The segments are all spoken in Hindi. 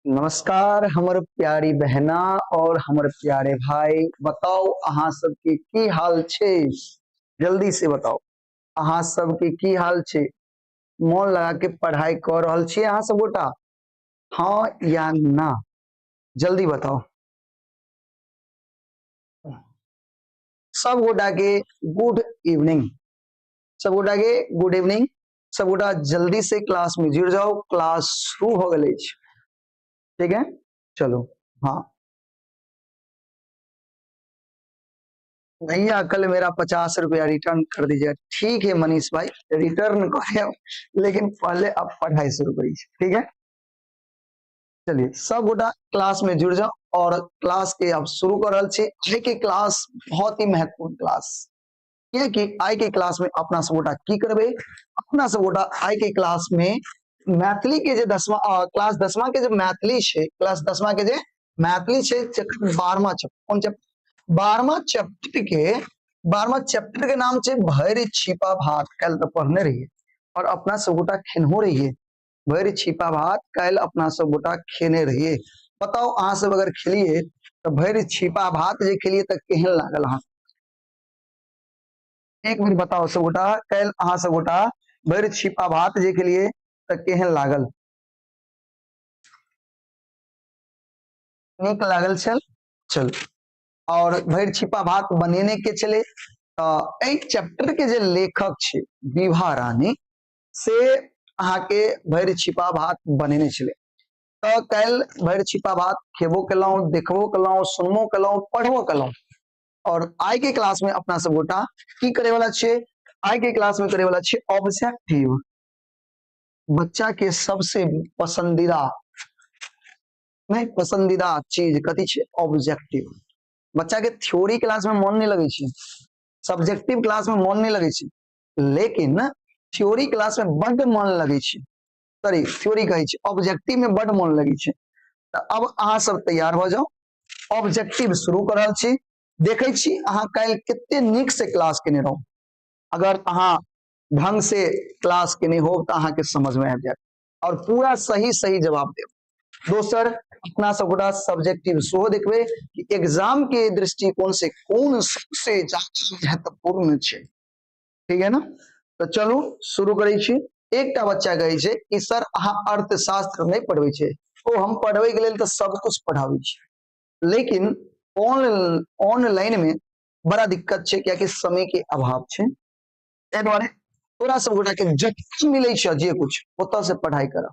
नमस्कार हमर प्यारी बहना और हमर प्यारे भाई। बताओ अहाँ सबके की हाल छे? जल्दी से बताओ अहाँ सबके की हाल छे? मन लगा के पढ़ाई कर रहल छियै अहाँ सब गोटा? हाँ या ना? जल्दी बताओ। सब गोटा के गुड इवनिंग। सब गोटा के गुड इवनिंग। सब गोटा जल्दी से क्लास में जुड़ जाओ, क्लास शुरू हो गई। ठीक है, चलो। हाँ भैया, कल मेरा 50 रुपया रिटर्न कर दीजिए। ठीक है मनीष भाई, रिटर्न करे, लेकिन पहले आप पढ़ाई शुरू करिए। ठीक है, चलिए सब गोटा क्लास में जुड़ जाओ और क्लास के अब शुरू कर रहल छी। आइ के क्लास बहुत ही महत्वपूर्ण क्लास, कि आइ के क्लास में अपना सब गोटा की करबे? अपना सब गोटा आइ के क्लास में मैथिली के जे क्लास 10वां के जे मैथिली छे, क्लास 10वां के जे मैथिली छे, 12वां चैप्टर, कौन चैप्टर? 12वां चैप्टर के नाम छे भैर छिपा भात। कल तो पढ़ने रहिए और अपना सब गोटा खेनहो रहिए। भैर छिपा भात कल अपना सब गोटा खेने रहिए। बताओ अहाँ सब अगर खेलिए तो भैर छिपा भात जे खेलिए तो केहन लागल? अहाँ एक मिनट बताओ सब गोटा, कल अहाँ सब गोटा भैर छिपा भात जे खेलिए तो केहन लागल? नीक लागल छल? चल, और भैर छिपा भात बनेने के चले एक चैप्टर के जे लेखक छे विभा रानी से अहाँ के भैर छिपा भात बनेने चले। तो कल भैर छिपा भात खेबो केलौं, देखबो केलौं, सुनबो केलौं, पढ़बो केलौं। और आइ के क्लास में अपना सब गोटा की करे वाला छे? आइ के क्लास में करे वाला छे ऑब्जेक्टिव। बच्चा के सबसे पसंदीदा, नहीं पसंदीदा चीज कथी छे? ऑब्जेक्टिव। बच्चा के थ्योरी क्लास में मन नहीं लगे छे, सब्जेक्टिव क्लास में मन नहीं लगे छे, लेकिन थ्योरी क्लास में बड़ मन लगे छे। सॉरी, थ्योरी कहे छे, ऑब्जेक्टिव में बड़ मन लगे छे। तो अब अहाँ सब तैयार हो जाओ, ऑब्जेक्टिव शुरू कर रहल छी। देखे छी अहाँ कल कितने नीक से क्लास केने रहो। अगर अहाँ ढंग से क्लास केने हो तो अहाँ के समझ में आ जाए और पूरा सही सही जवाब देव। दोसर, अपना सब गोटा सब्जेक्टिव सेहो देखबे कि एग्जाम के दृष्टिकोण से कौन सबसे ज्यादा महत्वपूर्ण छे। ठीक है ना? तो चलू शुरू करै छी। एकटा बच्चा कहे छे कि सर अहाँ अर्थशास्त्र नहीं पढ़बे छे। तो हम पढ़बे के लेल तो सब कुछ पढ़ाबे छी, लेकिन ऑनलाइन में बड़ा दिक्कत छे, क्या कि समय के अभाव छे। ताहि दुआरे तोरा सब गोटा के जतय मिले छे जे कुछ ओतय से पढ़ाई कर।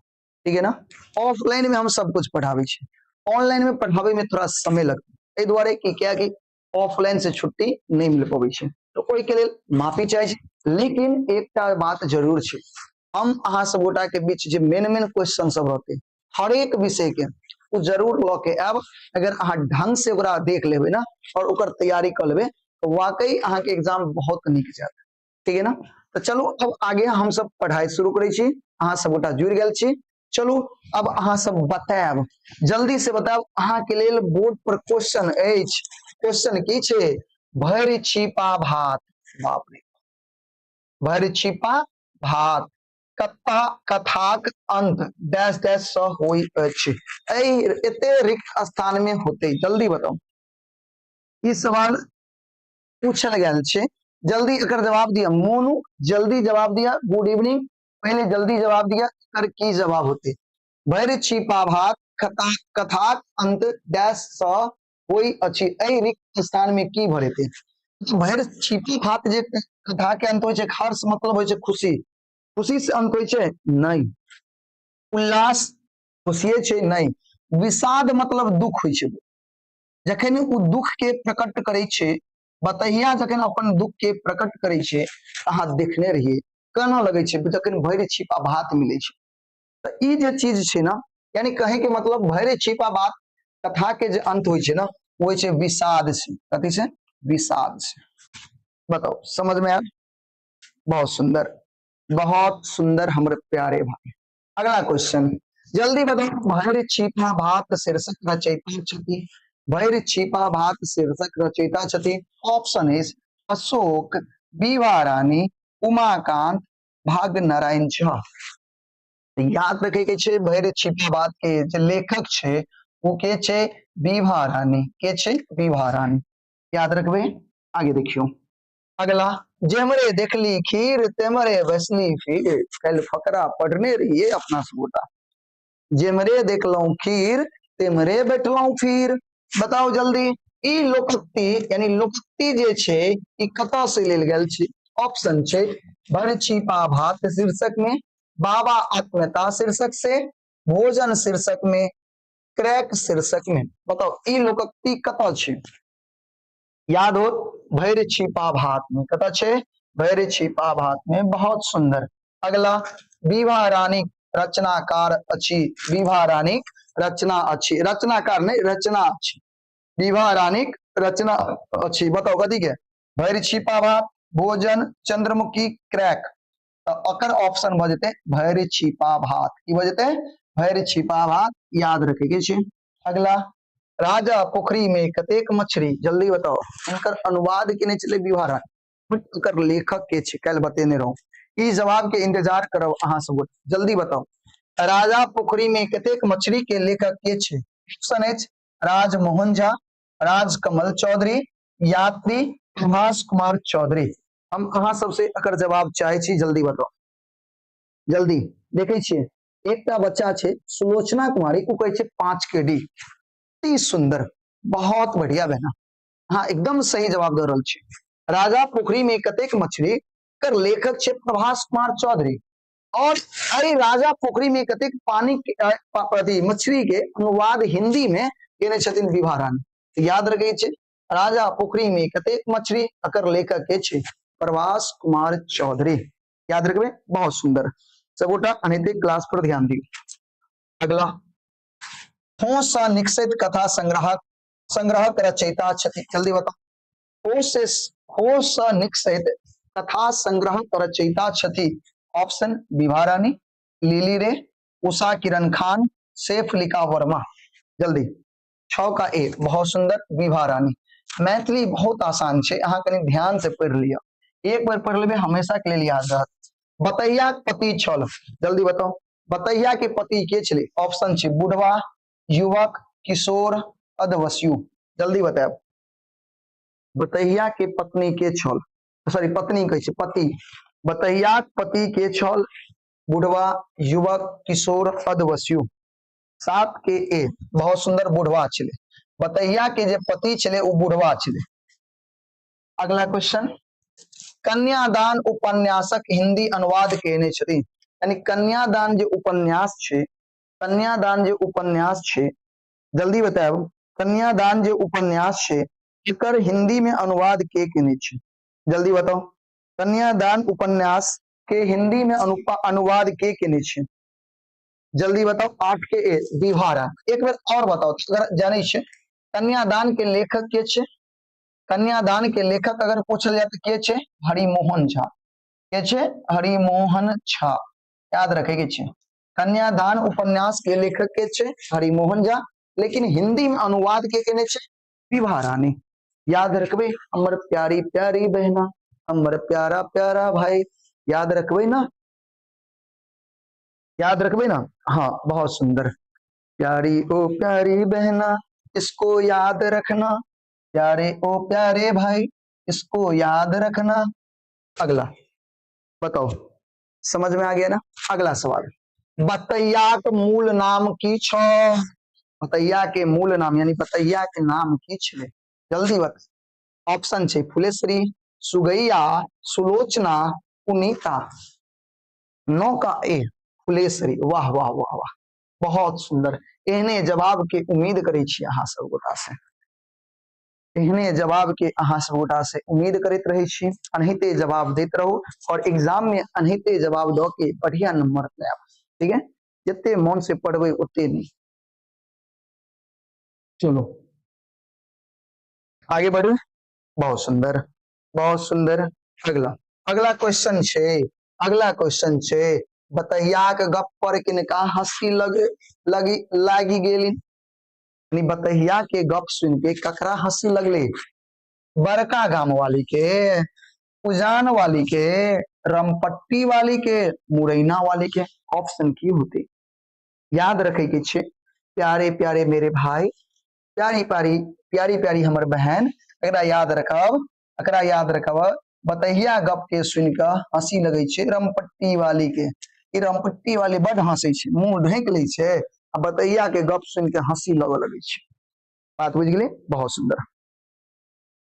ठीक है ना? ऑफलाइन में हम सब कुछ पढ़ाबे छे, ऑनलाइन में पढ़ाबे में थोड़ा समय लगता है। ताहि दुआरे कि क्या कि ऑफलाइन से छुट्टी नहीं मिल पाबे छे, तो ओई के लेल माफी चाहे छी। लेकिन एकटा बात जरूर छे, हम अहाँ सब गोटा के बीच जे मेन मेन क्वेश्चन सब रहते हर एक विषय के, वो जरूर ल के आब। अगर अहाँ ढंग से ओकरा देख लेबे ना और ओकर तैयारी कर लेबे तो वाकई अहाँ के एग्जाम बहुत नीक जात। ठीक है ना? तो चलो अब आगे हम सब पढ़ाई शुरू करे छी। अहाँ सब गोटा जुड़ गेल छी। चलू अब अहाँ सब बताएब, जल्दी से बताओ अहाँ के लेल बोर्ड पर क्वेश्चन एच। क्वेश्चन की छे? भैर छिपा भात। बाप रे, भैर छिपा भात कथा कथाक अंत डैश डैश स होई अछि। एते रिक्त स्थान में होते, जल्दी बताओ। ई सवाल पूछल गया छे, जल्दी एकर जवाब दिया। मोनू जल्दी जवाब दिया। गुड इवनिंग, पहले जल्दी जवाब दिया, एकर की जवाब होते? भैर छिपा भात कथा कथाक अंत डैश स होई अछि। एहि रिक्त स्थान में की भरेते? भैर छिपी भात जे कथा के अंत होय छै, हर्ष मतलब होय छै खुशी। खुशी से अंत होय छै? नहीं। उल्लास खुशिये छै? नहीं। विषाद मतलब दुख होय छै। जखन उ दुख के प्रकट करे छे, बतहिया जखन अपन दुख के प्रकट करे छे, अहाँ देखने रहिए केना लगे छे जखन भैर छिपा भात मिले छे। तो ई जे चीज छे ना, यानी कहे के मतलब भैर छिपा भात कथा के जे अंत होय छे ना, वो होय छे विषाद से। कथी से? विषाद से। बताओ समझ में आया? बहुत सुंदर, बहुत सुंदर हमारे प्यारे भाई। अगला क्वेश्चन जल्दी बताओ। भैर छिपा भात शीर्षक रचयिता छथि। भैर छिपा भात शीर्षक रचयिता छथि। ऑप्शन इज अशोक, विभा रानी, उमाकांत, भाग्य नारायण झा। याद रखे के छे भैर छिपा बात के जे लेखक छे वो के छे विभा रानी के छे विभा रानी याद रखबे। आगे देखियो अगला जेमरे देखली खीर तेमरे बसली फिर कल फकरा पढ़ने रहिए अपना सबूता जेमरे देखलौ खीर तेमरे बैठलौ फिर बताओ जल्दी ई लोकोक्ति यानी लोकोक्ति जे छे ई कतऽ से लेल गेल छे ऑप्शन छे भर छिपा भात शीर्षक में बाबा आत्मता शीर्षक से भोजन शीर्षक में क्रैक शीर्षक में बताओ ई लोकोक्ति कतऽ छे याद हो भैर छिपा भात में कतऽ छे भैर छिपा भात में बहुत सुंदर। अगला विभा रानी रचनाकार अच्छी विभा रानी रचना अच्छी रचनाकार नहीं रचना अच्छी विभा रानी रचना अच्छी बताओ कथी के भैर छिपा भात भोजन चंद्रमुखी क्रैक अकर ऑप्शन भ जेते भैर छिपा भात की भ जेते भैर छिपा भात याद रखे के छे। अगला राजा पोखरी में कतेक मछली जल्दी बताओ इनकर अनुवाद केने चले विभा रानी इनकर लेखक के छे कल बतेने रहूं ई जवाब के इंतजार करो अहां सब जल्दी बताओ राजा पोखरी में कतेक मछली के लेखक के छे ऑप्शन एच राजमोहन झा राजकमल चौधरी यात्री प्रभास कुमार चौधरी हम अहां सबसे अकर जवाब चाहे छी जल्दी बताओ जल्दी देखे छिए एकटा बच्चा छे सुलोचना कुमारी उ कहे छे 5 के डी अति सुंदर बहुत बढ़िया बहना हाँ एकदम सही जवाब दे रहल छे राजा पोखरी में कतेक मछली कर लेखक छे प्रभास कुमार चौधरी और अरे राजा पोखरी में कतेक पानी के मछली के अनुवाद हिंदी में केने छथिन विभा रानी तो याद रखे छे राजा पोखरी में कतेक मछली अकर लेखक के छे प्रभास कुमार चौधरी याद रखबे बहुत सुंदर सबोटा अनैतिक क्लास पर ध्यान दी। अगला होश निक्षेप कथा संग्रहक रचयिता छथि जल्दी बताओ होश निक्षेप कथा संग्रहक रचयिता छथि ऑप्शन विभा रानी लिली रे उषा किरण खान सैफलिका वर्मा जल्दी 6 का ए बहुत सुंदर विभा रानी मैथिली बहुत आसान छे अहाँ कनी ध्यान से पढ़ लिया एक बार पढ़ लेबे हमेशा के लिए याद रहत। बतैया पति छल जल्दी बताओ बतैया के पति के छले ऑप्शन छे बुढ़वा युवक किशोर अधवस्यु जल्दी बताओ बतैया के पत्नी के छल सॉरी पत्नी कहे छे पति बतैया पति के छल बुढ़वा युवक किशोर अधवस्यु 7 के ए बहुत सुंदर बुढ़वा छले बतैया के जे पति छले वो बुढ़वा छले। अगला क्वेश्चन कन्यादान उपन्यासक हिंदी अनुवाद केने छथि यानी कन्यादान जे उपन्यास छे जल्दी बताओ कन्यादान जे उपन्यास छे एकर हिंदी में अनुवाद के केने छे जल्दी बताओ कन्यादान उपन्यास के हिंदी में अनुवाद के केने छे जल्दी बताओ 8 के ए विभा रानी एक बार और बताओ अगर जाने छे कन्यादान के लेखक के छे कन्यादान के लेखक अगर पूछल जाए तो के छे हरिमोहन झा के छे हरिमोहन झा याद रखे के छे कन्यादान उपन्यास के लेखक के छे हरिमोहन झा लेकिन हिंदी में अनुवाद के केने छे विभा रानी याद रखबे हमर प्यारी प्यारी बहना हमर प्यारा प्यारा भाई याद रखबे ना हाँ बहुत सुंदर प्यारी ओ प्यारी बहना इसको याद रखना प्यारे ओ प्यारे भाई इसको याद रखना। अगला बताओ समझ में आ गया ना। अगला सवाल बतैया के मूल नाम की छो बतैया के मूल नाम यानी बतैया के नाम की छे जल्दी बता ऑप्शन छे फुलेश्वरी सुगैया सुलोचना पुनीता 9 का ए फुलेश्वरी वाह वाह वाह वाह बहुत सुंदर एहने जवाब के उम्मीद करे छी अहाँ सब गोटा से एहने जवाब के अहाँ सब गोटा से उम्मीद करते रहे छी अनहिते जवाब देते रहो और एग्जाम में अनहिते जवाब दो के बढ़िया नंबर लाब ठीक है जिते मन से पढ़वे उते नहीं। चलो आगे बढ़े बहुत सुंदर अगला क्वेश्चन छे बतैया के गप पर किनका हंसी लागी गेली बतैया के गप सुन के ककरा हंसी लगले बड़का गांव वाली के उजान वाली के रमपट्टी वाली के मुरैना वाली के ऑप्शन की होते याद रखे के छे प्यारे प्यारे मेरे भाई प्यारी प्यारी प्यारी प्यारी हमर बहन एकरा याद रखब बतहिया गप के सुन के हंसी लगे छे रमपट्टी वाली के ई रमपट्टी वाली बड़ हंसे छे मुंह ढेक ले छे आ बतहिया के गप सुन के हंसी लगे छे बात बुझ गेले बहुत सुंदर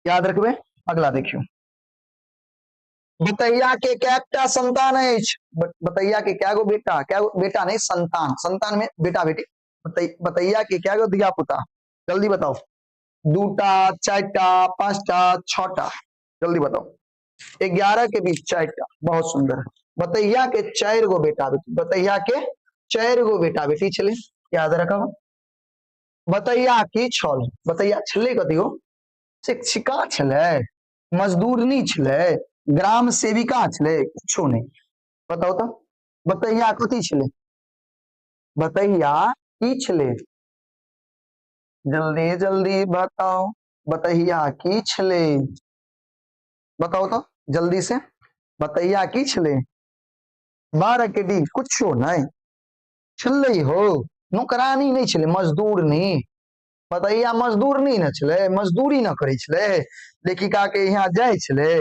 याद रखबे अगला देखियो बतैया के कैटा संतान है बतैया के क्या गो बेटा नहीं संतान संतान में बेटा बेटी बतैया के क्या गो दिया पुता जल्दी बताओ दूटा चारटा पांचटा छटा जल्दी बताओ 11 के बीच चारटा बहुत सुंदर बतैया के 4 गो बेटा बेटी बतैया के 4 गो बेटा बेटी छले याद रखब बतैया की छल बतैया छले कथी हो शिक्षिका छले मजदूरनी छले ग्राम सेविका छले कुछो नहीं बताओ तो बतैया कथी छले बतैया की छले जल्दी जल्दी बताओ बतैया की छले बताओ तो जल्दी से बतैया की छले 12 के डी कुछो नहीं छले हो नौकरानी नहीं छले मजदूरनी बतैया मजदूरनी न छले मजदूरी न करे छले लेखिका के यहाँ जाय छले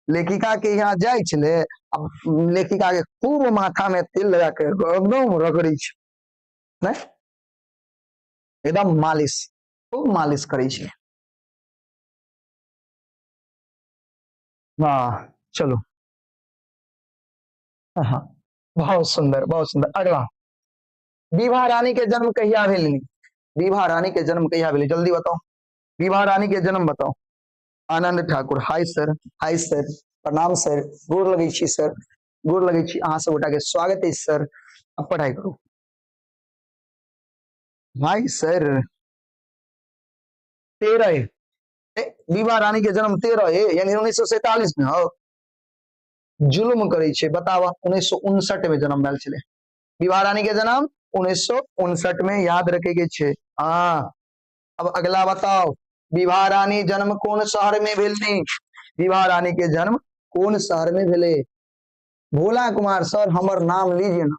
लेखिका के यहाँ जाय छले अब लेखिका के खूब माथा में तेल लगा के एकदम रगड़ी छे नहीं एकदम मालिश खूब मालिश करे छे वाह चलो हाँ बहुत सुंदर अगला विभा रानी के जन्म कहिया भेलनी विभा रानी के जन्म कहिया भेली जल्दी बताओ विभा रानी के जन्म बताओ आनंद ठाकुर हाय सर प्रणाम सर गोर लगे छी सर गोर लगे छी अहाँ सब गोटा के स्वागत है सर अब पढ़ाई करो हाय सर 13 विभा रानी के जन्म 13 यानी 1947 में हो जुल्म करे छे बतावा 1959 में जन्म भेल छले विभा रानी के जन्म 1959 में याद रखे के छे हाँ अब अगला बताओ विभा रानी जन्म कौन शहर में भेलनी विभा रानी के जन्म कौन शहर में भेले भोला कुमार सर हमर नाम लीजिए ना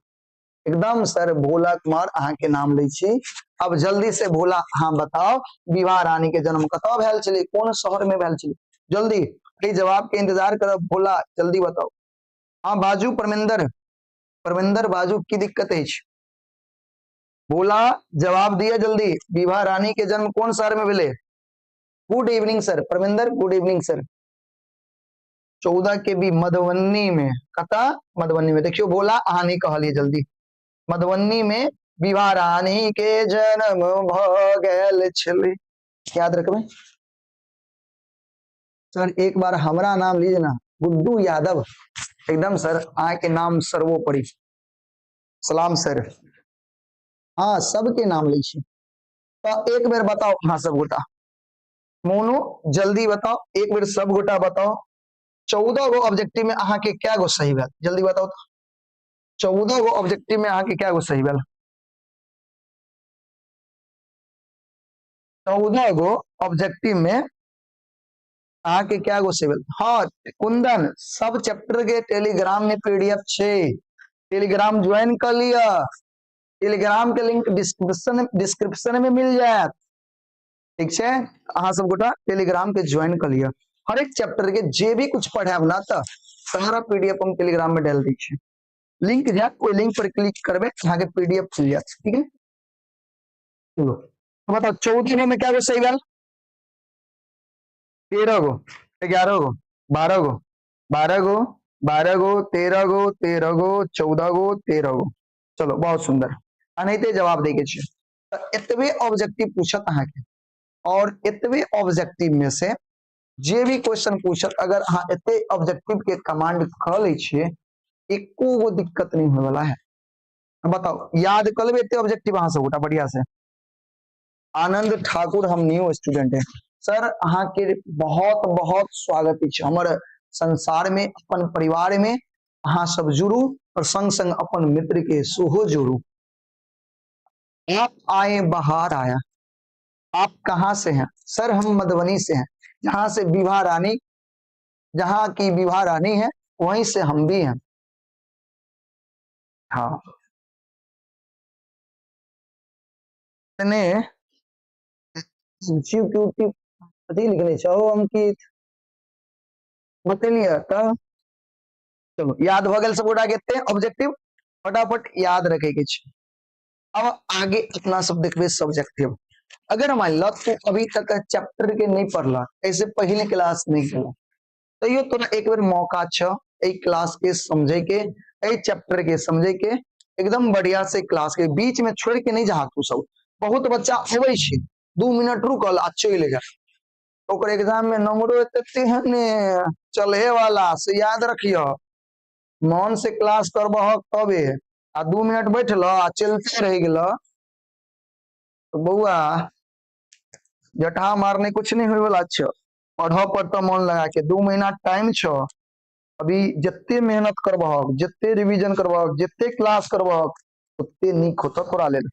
एकदम सर भोला कुमार अहाँ के नाम लै छी अब जल्दी से भोला हाँ बताओ विभा रानी के जन्म कतौ भेल छले कौन शहर में भेल छले जल्दी जवाब के इंतजार करब भोला जल्दी बताओ हाँ बाजू परमिंदर बाजू की दिक्कत है भोला जवाब दिया जल्दी विभा रानी के जन्म कौन शहर में भेले good evening sir Parminder good evening sir 14 के भी मधुबनी में कता मधुबनी में देखियो भोला अहाँ नहीं कहलिए जल्दी मधुबनी में विभा रानी के जन्म भ गेल छले याद रखबे सर एक बार हमरा नाम लीजिए ना गुड्डू यादव एकदम सर अहाँ के नाम सर्वोपरि सलाम सर हाँ सबके नाम लै छी तो एक बेर बताओ हाँ सब गोटा मोनू जल्दी बताओ एक बेर सब गोटा बताओ 14 गो ऑब्जेक्टिव में अहाँ के क्या गो सही भेल जल्दी बताओ तो 14 गो ऑब्जेक्टिव में अहाँ के क्या गो सही भेल 14 गो ऑब्जेक्टिव में अहाँ के क्या गो सही भेल हाँ कुंदन सब चैप्टर के टेलीग्राम में पीडीएफ छे टेलीग्राम ज्वाइन कर लिया टेलीग्राम के लिंक डिस्क्रिप्शन में मिल जाएत ठीक है अहाँ सब गोटा टेलीग्राम के ज्वाइन कर लिया हर एक चैप्टर के जे भी कुछ पढ़ाब ना तो सारा पीडीएफ हम टेलीग्राम में डाल दी छे लिंक जात कोई लिंक पर क्लिक करबे यहाँ के पीडीएफ खुल जात ठीक है चलो तो बताओ 14 में क्या गो सही भेल 13 गो 11 गो 12 गो 12 गो 12 गो 13 गो 13 गो 14 गो 13 गो चलो बहुत सुंदर अनहिते जवाब दे के छे तो एतबे ऑब्जेक्टिव पूछत अहाँ के और एतबे ऑब्जेक्टिव में से जे भी क्वेश्चन पूछत अगर अहाँ एते ऑब्जेक्टिव के कमांड क ले छिए एको गो दिक्कत नहीं होने वाला है बताओ याद कर लेबे एते ऑब्जेक्टिव अहाँ सब गोटा बढ़िया से आनंद ठाकुर हम न्यू स्टूडेंट है सर अहाँ के बहुत बहुत स्वागत है हमर संसार में अपन परिवार में अहाँ सब जुड़ू और संग संग अपन मित्र के सोहो जोड़ू आप आए बाहर आया आप कहाँ से हैं सर हम मधुबनी से हैं जहां से विभा रानी जहां की विभा रानी है वहीं से हम भी हैं हाँ ने एग्जीक्यूटिव कथी लिखने चाहो अंकित बतेलिए का। चलो याद भ गेल सब गोटा के एते ऑब्जेक्टिव फटाफट याद रखे के छै। अब आगे अपना सब देखबे सब्जेक्टिव। अगर मान लो तू अभी तक चैप्टर के नहीं पढ़ला ऐसे पहले क्लास नहीं केला तो यो तोरा एक बार मौका छ ए क्लास के समझे के ए चैप्टर के समझे के एकदम बढ़िया से क्लास के बीच में छोड़ के नहीं जा तू सब। बहुत बच्चा अबै छै 2 मिनट रुकल आ चल गया ओकर एग्जाम में नंबरो एते है ने चलहे वाला से याद रखियो मन से क्लास करबह तबे आ 2 मिनट बैठल आ चलते रह गेल तो बउआ जटहा मारने कुछ नहीं होय वाला छ। पढ़ पर तो मन लगा के 2 महीना टाइम छ अभी जिते मेहनत करबह जिते रिवीजन करबह जिते क्लास करबह उतने नीक होता तोरा लेल।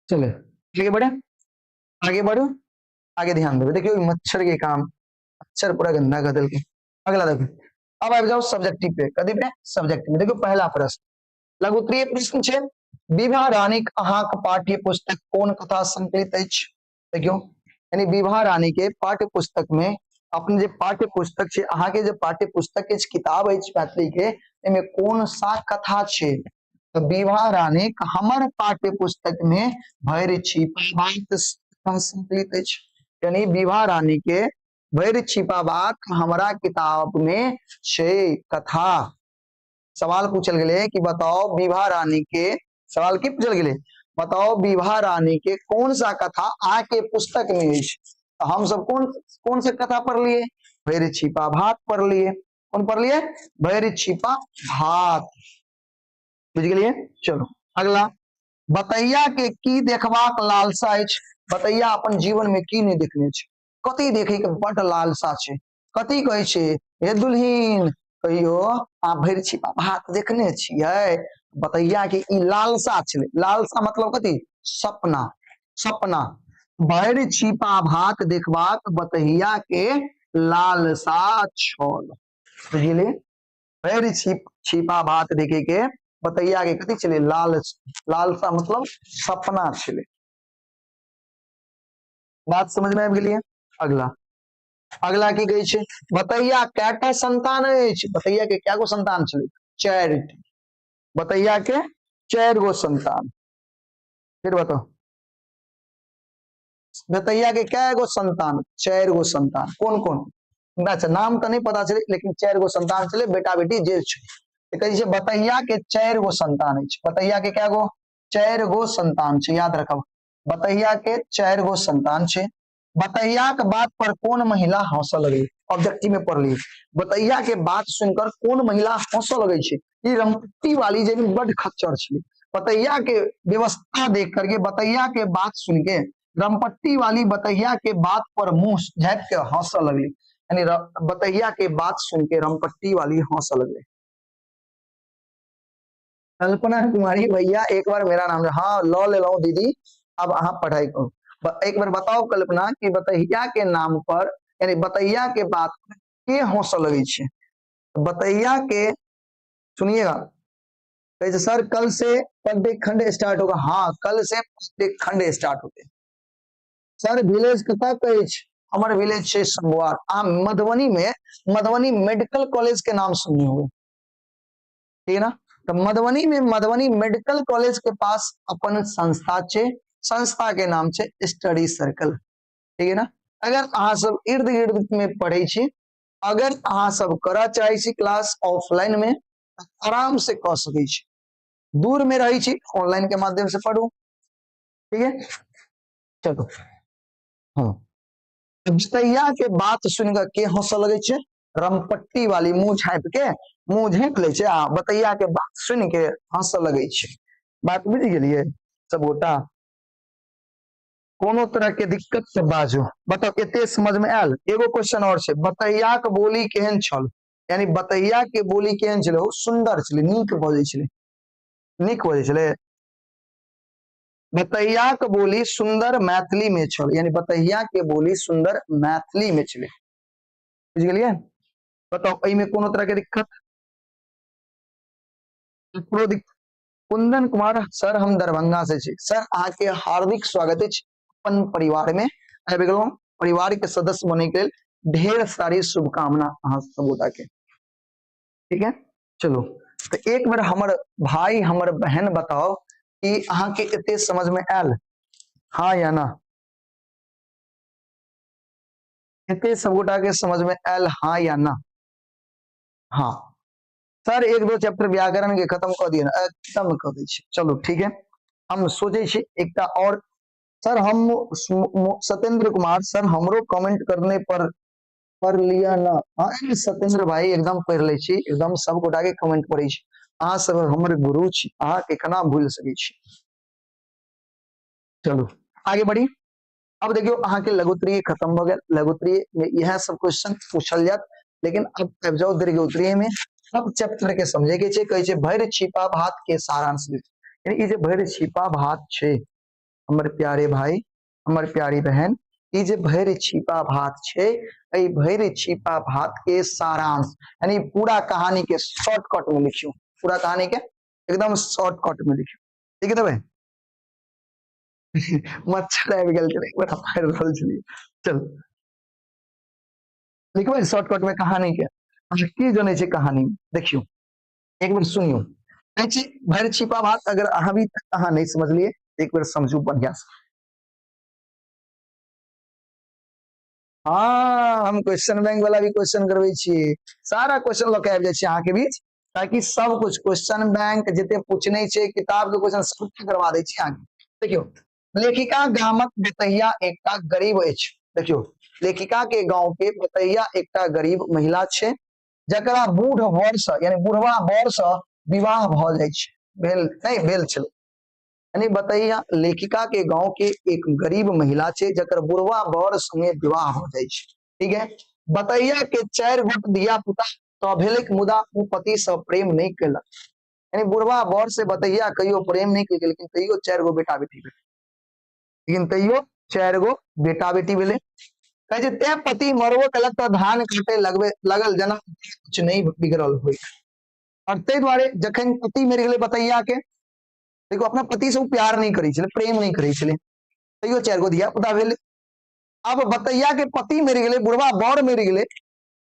चले आगे बढ़े आगे बढ़ो आगे ध्यान देवे देखियो मच्छर के काम मच्छर पूरा गंदा कर दिल के। अगला देखो अब आ जाओ सब्जेक्टिव पे कथी पे सब्जेक्टिव में देखो पहला प्रश्न लघु उत्तरीय प्रश्न छे विभा रानीक अहाँक पाठ्य पुस्तक कोन कथा संकलित अछि। देखियो यानी विभा रानी के पाठ्य पुस्तक में अपने जे पाठ्य पुस्तक छे अहाँ के जे पाठ्य पुस्तक के किताब अछि मैथिली के एमे कोन सा कथा छे तो विभा रानी हमर पाठ्य पुस्तक में भैर छिपा बात संकलित अछि। यानी विभा रानी के भैर छिपा बात हमारा किताब में छे कथा। सवाल पूछल गए कि बताओ विभा रानी के सवाल की पूछल गए बताओ विभा रानी के कौन सा कथा आके पुस्तक में है। तो हम सब कौन से कथा पढ़ लिए भैर छिपा भात पढ़ लिए कौन पढ़ लिए भैर छिपा भात बुझ गए। चलो अगला बतैया के की देखबाक लालसा अछि। बतैया अपन जीवन में की नहीं देखने छे कथी देखे के बड़ लालसा छे कथी कहे छे हे दुल्हीन कहियो आ भैर छिपा भात देखने छियै बतैया के ई लालसा छे। लालसा मतलब कथी सपना सपना भैर छिपा भात देखबाक बतैया के लालसा छल बुझलिए। भैर छिपा भात देखे के बतैया के कथी चले लालसा मतलब सपना चले। बात समझ में आबि गेलिए। अगला अगला की कहे छे बतैया कैटा संतान अछि। बतैया के क्या गो संतान चले 4 बतैया के 4 गो संतान। फिर बताओ बतैया के क्या गो संतान 4 गो संतान कौन कौन अच्छा नाम तो नहीं पता चले लेकिन 4 गो संतान चले बेटा बेटी जे छे बतैया के 4 गो संतान है। बतैया के क्या गो 4 गो संतान छे याद रखब बतैया के 4 गो संतान छे। बतैया के बात पर कौन महिला हंस लगे ऑब्जेक्टिव में पढ़ लिए बतैया के बात सुनकर कौन महिला हंस लगे छे ये रमपट्टी वाली जे बड़ खच्चर छे। बतैया के व्यवस्था देख करके बतैया के बात सुन के रमपट्टी वाली बतैया के बात पर मुंह झाँप के हंस लगली यानी बतैया के बात सुन के रमपट्टी वाली हंस लगली। कल्पना कुमारी भैया एक बार मेरा नाम हाँ लॉ ले लो दीदी अब अहाँ पढ़ाई करो। एक बार बताओ कल्पना कि बतैया के नाम पर यानी बतैया के बात के हंस लगे छे। बतैया के सुनिएगा कैसे सर कल से प्रत्येक खंड स्टार्ट होगा। हाँ कल से प्रत्येक खंड स्टार्ट होते सर विलेज कथा कहे हमारे विलेज छे संगवार आ मधुबनी मेडिकल कॉलेज के नाम सुने हुए ठीक है ना। तो मधुबनी मेडिकल कॉलेज के पास अपन संस्था छे संस्था के नाम छे स्टडी सर्कल ठीक है ना। अगर अहाँ सब इर्द गिर्द में पढ़े छी अगर अहाँ सब करा चाहे छी क्लास ऑफलाइन में आराम से कह सके छी दूर में रही छी ऑनलाइन के माध्यम से पढ़ू ठीक है। चलो हाँ बतैया के बात सुनकर के हंस लगे छे रमपट्टी वाली मुंह झाँप ले छे बतैया के बात सुन के हंस लगे छे। बात बुझ गेलिए सब गोटा कोनो तरह के दिक्कत से बाजू बताओ एते समझ में आयल। एगो क्वेश्चन और छे बतैया के बोली केहन छल यानी बतैया के बोली केहन छले सुंदर छले नीक बजे छले बतैया के बोली सुंदर मैथिली में छल यानी बतैया के बोली सुंदर मैथिली में छले बुझ गेलिए। बताओ एहि में कोनो तरह के दिक्कत क्रोधित कुंदन कुमार सर हम दरभंगा से छी सर अहाँ के हार्दिक स्वागत है अपन परिवार में आबि गेलहुं परिवार के सदस्य बने के लेल ढेर सारी शुभकामना अहाँ सब गोटा के ठीक है चलो तो एक बार हमर भाई हमर बहन बताओ कि अहाँ के एते समझ में आयल हाँ या ना एते सब गोटा के समझ में आयल हाँ या ना हाँ सर एक दो चैप्टर व्याकरण के खत्म कर दिए ना खत्म कर दी चलो ठीक है हम सोचे एक और सर हम सत्येंद्र कुमार सर हमरो कमेंट करने पर पढ़ लिया ना हाँ सत्येंद्र भाई एकदम पढ़ ले छी एकदम सब गोटा के कमेंट पढ़े छी अहाँ सब हमर गुरु छी अहाँ के केना भूल सके छी चलो आगे बढ़ी अब देखियो अहाँ के लघुत्तरीय खत्म हो गया लघुत्तरीय में यह सब क्वेश्चन पूछल जात लेकिन अब आबि जाओ दीर्घोत्तरीय में सब चैप्टर के समझे के छै कहै छै भैर छिपा भात के सारांश यानी ई जे भैर छिपा भात छै हमर प्यारे भाई हमर प्यारी बहन ई जे भैर छिपा भात छै ए भैर छिपा भात के सारांश यानी पूरा कहानी के शॉर्टकट में लिखियो पूरा कहानी के एकदम शॉर्टकट में लिखियो ठीक है भाई मच्छर आबि गेल छलै एक बार मारि रहल छलियै चल लिखबै शॉर्टकट में कहानी के अच्छा की जाने छै कहानी देखियो एक बार सुनियो भैर छिपा भात अगर अभी तक अहाँ नहीं समझलिए एक बार समझू बढ़िया से हाँ हम क्वेश्चन बैंक वाला भी क्वेश्चन करवे छियै सारा क्वेश्चन लऽ के आबि जाइ छी अहाँ के बीच ताकि सब कुछ क्वेश्चन बैंक जते पूछने छै किताब के क्वेश्चन सब करवा दै छी अहाँ देखियो लेखिका गामक बेतहिया एकटा गरीब अछि देखियो लेखिका के गांव के बेतहिया एकटा गरीब महिला छै जकरा बूढ़ वर से यानी बुढ़वा वर से विवाह भ जाइ छै भेल नहीं भेल छलै यानी बतैया लेखिका के गांव के एक गरीब महिला छै जकर बुढ़वा वर संगे विवाह हो जाइ छै ठीक है बतैया के 4 गोट धिया पुता तो भेलक मुदा ओ पति से प्रेम नहीं केलक यानी बुढ़वा वर से बतैया कहियो प्रेम नहीं केलक लेकिन तैयो 4 गो बेटा बेटी भेल लेकिन तैयो 4 गो बेटा बेटी भेले कहे छै ते पति मरबो कलक तो धान काटे लगल जना कुछ नहीं बिगड़ल होई और तै द्वारे जखन पति मरि गेलै बतैया के देखो अपना पति से प्यार नहीं करै छलै प्रेम नहीं करै छलै तैयो 4 गो धिया पुता भेलै अब बतैया के पति मरि गेलै बुढ़वा बर मरि गेलै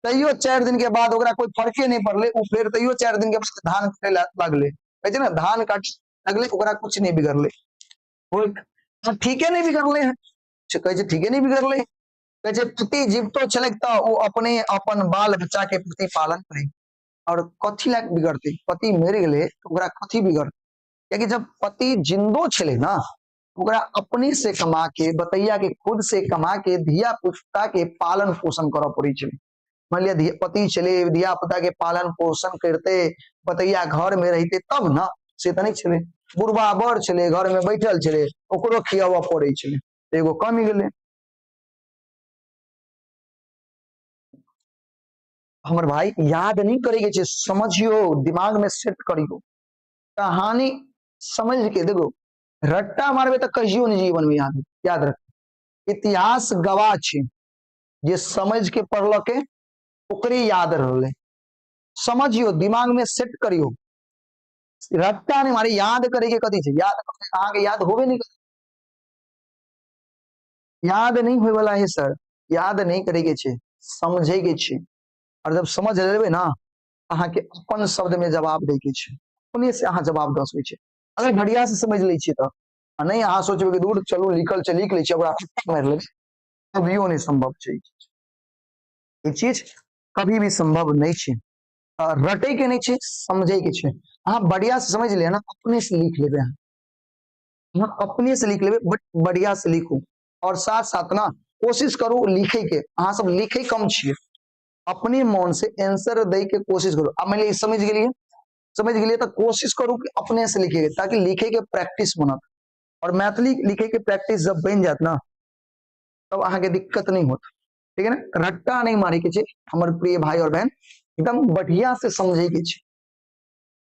तैयो 4 दिन के बाद ओकरा कोई फर्के नहीं पड़ले उ फिर तैयो 4 दिन के बाद धान काटे लगले कहै छै ना धान काटे लगले ओकरा कुछ नहीं बिगड़ले होय ठीके नहीं बिगड़ले है कहै छै ठीके नहीं बिगड़ले कहै छै पति जीवतो छलै त ओ अपने अपन बाल बच्चा के प्रतिपालन करे और कथी ला बिगड़ते पति मरि गेलै तो ओकरा कथी बिगड़ते क्योंकि जब पति जिंदो छले ना ओकरा अपने से कमा के बतैया के खुद से कमा के धिया पुता के पालन पोषण करऽ पड़े छले मान लिया पति चले धिया पुता के पालन पोषण करते बतैया घर में रहते तब ना से तो नहीं छले बुढ़वा बर छले घर में बैठल छले ओकरो खियावा पड़े छले एगो कमी गेले हमर भाई याद नहीं करेगे समझियो दिमाग में सेट करियो कहानी समझ के देखो रट्टा मारबे तो कहियो नहीं जीवन में याद रख इतिहास गवाह छे जे समझ के पढ़लके ओकरे याद रहले समझियो दिमाग में सेट करियो रट्टा नहीं मारे याद करे के कथी छे याद अहाँ के याद होबे नहीं याद नहीं होय वाला है सर याद नहीं करे के छे समझे के छे और जब समझ लेबे ना अहाँ के अपन शब्द में जवाब दे के छे अपने से अहाँ जवाब दे सकै छे अगर बढ़िया से समझ ले छे तो नहीं अहाँ सोचबे कि दूर चलो लिखल छे लिख ले छे ओकरा मार ले कभियो नहीं संभव छे ये चीज कभी भी संभव नहीं छे रटे के नहीं छे समझे के छे अहाँ बढ़िया से समझ ले ना अपने से लिख लेबे हाँ अपने से लिख लेबे बट बढ़िया से लिखू और साथ साथ ना कोशिश करू लिखे के अहाँ सब लिखे कम छिए अपने मन से आंसर दे के कोशिश करो अब मैंने समझ गेलिए तो कोशिश करू कि अपने से लिखे ताकि लिखे के प्रैक्टिस बनत और मैथिली लिखे के प्रैक्टिस जब बन जात ना तब अहाँ के दिक्कत नहीं होत ठीक है ना रट्टा नहीं मारे के छे हमर प्रिय भाई और बहन एकदम बढ़िया से समझे के छे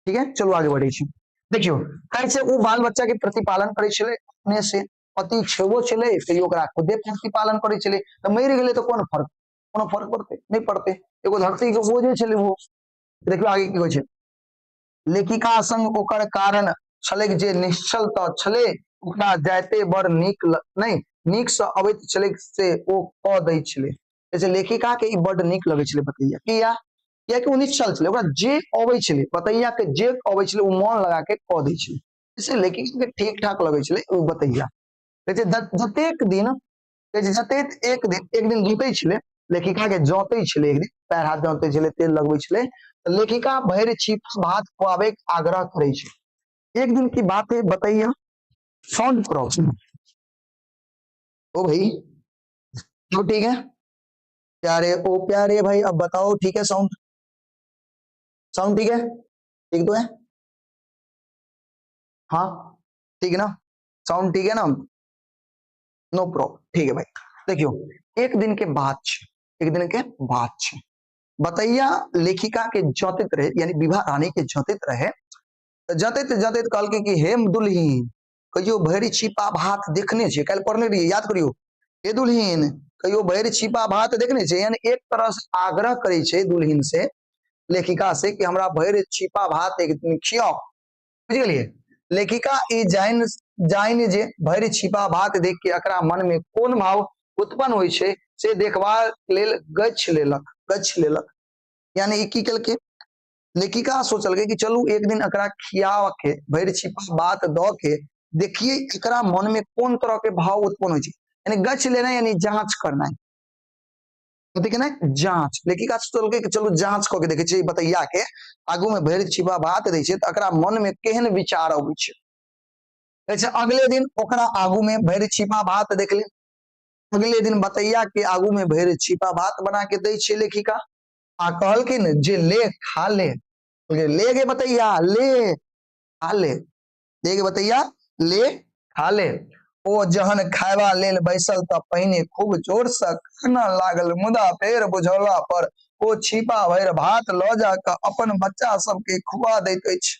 ठीक है चलो आगे बढ़े छे देखियो कैसे वो बाल बच्चा के प्रतिपालन करे छले अपने से पति छेबो छले तो ओकरा खुदे प्रतिपालन करे छले तो मरि गेले तो कोनो फर्क पड़ते नहीं पड़ते एगो धरती के बोझे छले वो देखियो आगे की होय छे लेखिका संग ओकर कारण छलै जे निश्चल तऽ छलै ओकरा जायते बड़ नीक नहीं नीक से अबैत छलै से ओ कह दै छलै। जैसे लेखिका के ई बड़ नीक लगै छलै बतैया किया कियाकि ओ निश्चल छलै ओकरा जे अबै छलै बतैया के जे अबै छलै ओ मन लगा के कह दै छलै जैसे लेखिका के ठीक ठाक लगै छलै ओ बतैया। जतेक दिन जतेक एक दिन जुटै छलै लेखिका के जोतै छलै एक दिन पैर हाथ जोतै छलै तेल लगबै छलै तो लेखिका भैर छिपा भात खुआबे के आग्रह करे छै। एक दिन की बात है बतैया साउंड प्रॉब्लम ओ भाई तो ठीक है प्यारे ओ प्यारे भाई अब बताओ ठीक है साउंड साउंड ठीक है ठीक तो है हाँ ठीक है ना साउंड ठीक है ना नो प्रॉब्लम ठीक है भाई। देखियो एक दिन के बाद एक दिन के बाद बतैया लेखिका के जोतित रहे यानी विभा रानी के जोतित रहे जतैत जतैत कहलकै कि हे दुल्हीन कहियो भैर छिपा भात देखने छे कल पढ़ने रहिए याद करियो हे दुल्हीन कहियो भैर छिपा भात देखने छे यानी एक तरह से आग्रह करे छे दुल्हीन से लेखिका से कि हमरा भैर छिपा भात एक दिन खियाओ बुझ गेलिए। लेखिका ई जाइन जे भैर छिपा भात देख के एकरा मन में कोन भाव उत्पन्न होय छे से देखबा लेल गच्छ लेलक यानी ई की केलकै लेखिका सोचलकै कि चलू एक दिन एकरा खिया के भैर छिपा बात द के देखिए एकरा मन में कौन तरह के भाव उत्पन्न हो यानी गच्छ लेना यानी जांच करना है जांच लेखिका सोचलकै कि चलू जांच क के देखे छिए बतैया के आगू में भैर छिपा बात दै छै त एकरा मन में केहन विचार अबै छै। अच्छा अगले दिन ओकरा आगू में भैर छिपा भात देखले अगले दिन बतैया के आगू में भैर छिपा भात बना के दै छै लेखिका आ कहलकिन जे ले खा ले ले गे बतैया ले खा ले गे बतैया ले खा ले ओ जहन खायबा लेल बैसल त पहिने खूब जोर से खाना लागल मुदा फेर बुझौला पर ओ छिपा भैर भात ल जा के अपन बच्चा सबके खुआ दैत अछि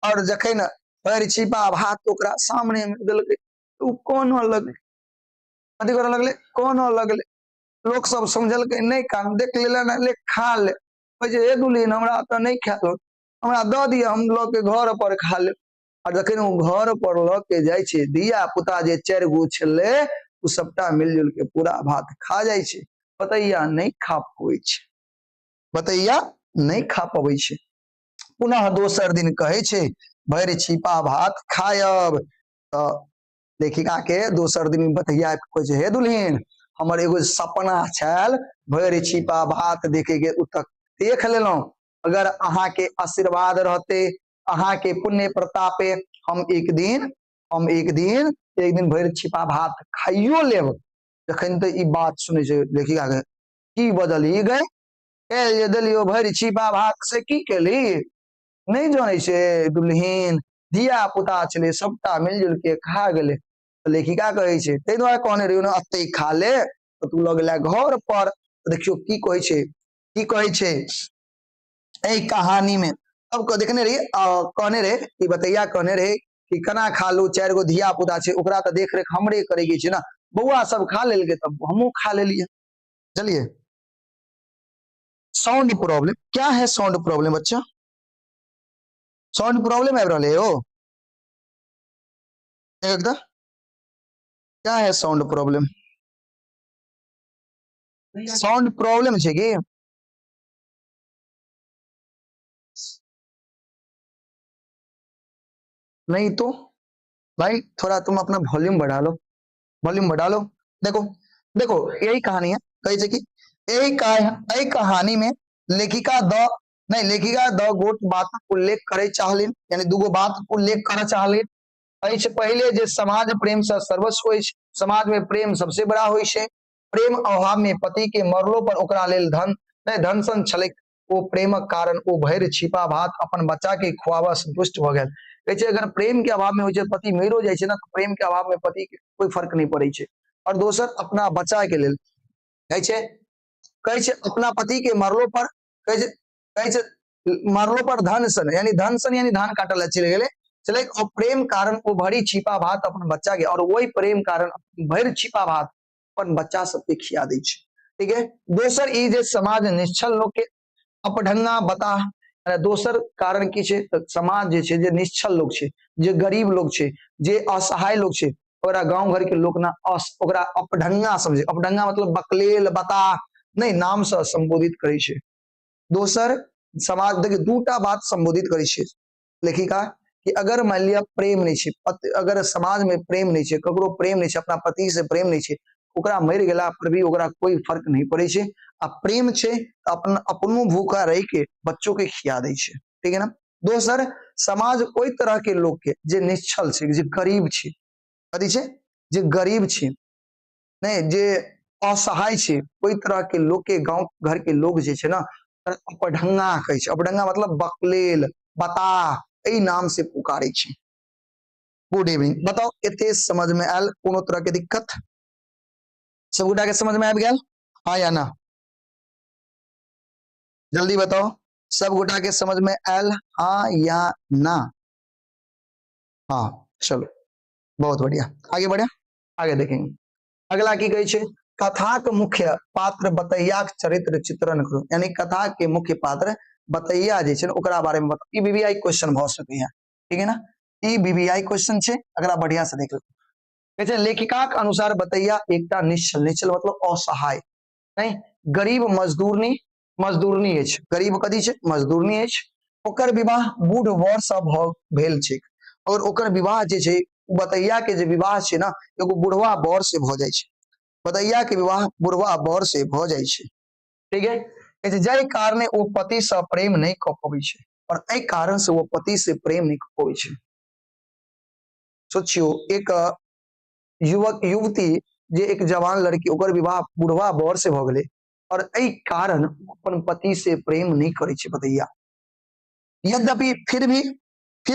और जखन भैर छिपा भात ओकरा सामने में देलकै उ कोन लगले कथी करे लगले कोन लगले लोग सब समझलकै नहीं काम देख लेला ना ले खा ले हे दुल्हीन हमरा त नहीं खायल हमरा द दिया हम ल के घर पर खा ले और जखन वो घर पर ल के जाय छे दिया पुता जे 4 गो छले उ सबटा मिलजुल के पूरा भात खा जाय छे बतैया नहीं खा पाबै छे बतैया नहीं खा पाबै छे। पुनः दोसर दिन कहे छे भैर छिपा भात खायब त लेखिका के दोसर दिन बतैया कहे छे हे दुल्हीन हमर एगो सपना छल भैर छिपा भात देखे के उ तक देख लेलौं अगर अहाँ के आशीर्वाद रहते अहाँ के पुण्य प्रतापे हम एक दिन भैर छिपा भात खाइयो लेब जखन त ई बात सुने छे लेखिका के की बदली गए ए देलियो भैर छिपा भात से की केली नहीं जाने छे दुल्हीन धिया पुता छले सबटा मिलजुल के खा गेले लेखिका कहे छे तै दुआरे कहने रहियो ना अत्ते खा ले तो तू लग गेला घर पर देखियो की कहे छे ए कहानी में अब देखने रही कहने रहे कि बतैया कहने रहे कि कना खा लू 4 गो धिया पुता छे ओकरा त देख रेख हमरे करे के छे ना बउआ सब खा लेलके तब हमहू खा लेलिए। चलिए साउंड प्रॉब्लम क्या है साउंड प्रॉब्लम बच्चा साउंड प्रॉब्लम आबि रहले हो एकदम क्या है साउंड प्रॉब्लम छे की नहीं तो भाई थोड़ा तुम अपना वॉल्यूम बढ़ा लो देखो देखो यही कहानी है कही छे कि यही कहानी में लेखिका द गोट बात उल्लेख करे चाहलिन यानी दूगो बात उल्लेख करे चाहलिन ऐसे पहले जे समाज प्रेम से सर्वस्व होय समाज में प्रेम सबसे बड़ा होय छे प्रेम अभाव में पति के मरलो पर ओकरा लेल धन सन छलै ओ प्रेमक कारण ओ भैर छिपा भात अपन बच्चा के खुआबा संतुष्ट भ गेल कहे अगर प्रेम के अभाव में हो पति मरो जाए ना तो प्रेम के अभाव में पति के कोई फर्क नहीं पड़े छे और दोसर अपना बच्चा के लेल कहे अपना पति के मरलो पर कहे मरलो पर धन सन यानी धान काटल चले गेले चले और प्रेम कारण वो भरी छिपा भात अपन बच्चा के और वही प्रेम कारण भर छिपा भात अपन बच्चा सबके खिया दै छे ठीक है। दोसर ई जे समाज निश्चल लोग के अपढंगा बता અને दोसर कारण की छै तऽ समाज जे छै जे निश्चल लोग छै, जे गरीब लोग छै, जे असहाय लोग छै, ओकरा गांव घर के लोग ना ओकरा अपढंगा समझे। अपढंगा मतलब बकलेल बता नहीं नाम से संबोधित करे छै। दोसर समाज देखिए दूटा बात संबोधित करे छै लेखिका कि अगर मान लिया प्रेम नहीं छै, अगर समाज में प्रेम नहीं छै, ककरो प्रेम नहीं छै, अपना पति से प्रेम नहीं छै, ओकरा मर गेला पर भी ओकरा कोई फर्क नहीं पड़े छै। आ प्रेम छै तो अपन अपनो भूखा रह के बच्चों के खिया दे छै, ठीक है ना। दोसर समाज ओई तरह के लोग के जे निश्चल छै, जे गरीब छै, कथी छै जे गरीब छै नहीं जे असहाय छै, ओई तरह के लोग के गांव घर के लोग जे छै ना अपढंगा कहै छै। अपढंगा मतलब बकलेल बता एई नाम से पुकारे छै। गुड इवनिंग, बताओ एते समझ में आयल कोनो तरह के दिक्कत? सब गोटा के समझ में आबि गेल हाँ या ना? जल्दी बताओ सब गोटा के समझ में आयल हाँ या ना? हाँ चलो बहुत बढ़िया, आगे बढ़े, आगे देखेंगे। अगला की कहे छै कथा के मुख्य पात्र बतैया के चरित्र चित्रण करो, यानी कथा के मुख्य पात्र बतैया जे छै ओकरा बारे में बताओ। ई बीबीआई क्वेश्चन भ सकै है, ठीक है ना। ई बीबीआई क्वेश्चन छै, अगला बढ़िया से देख लो। कहै छै लेखिका के अनुसार बतैया एकटा निश्चल, निश्चल मतलब असहाय नहीं गरीब मजदूरनी अछि, गरीब कथी छै मजदूरनी अछि। ओकर विवाह बूढ़ वर से भेल छै और ओकर विवाह जे छै बतैया के जे विवाह छै ना एगो बुढ़वा बर से भ जाय छै। बतैया के विवाह बुढ़वा बर से भ जाय छै, ठीक है। कहै छै जय कारणे ओ पति से प्रेम नहीं क पबै छै, और एहि कारण से वो पति से प्रेम नहीं क पबै छै। सोचियो एक युवक युवती जे एक जवान लड़की ओकर विवाह बुढ़वा बर से भ गेलै और एहि कारण अपन पति से प्रेम नहीं करे छै बतैया। यद्यपि फिर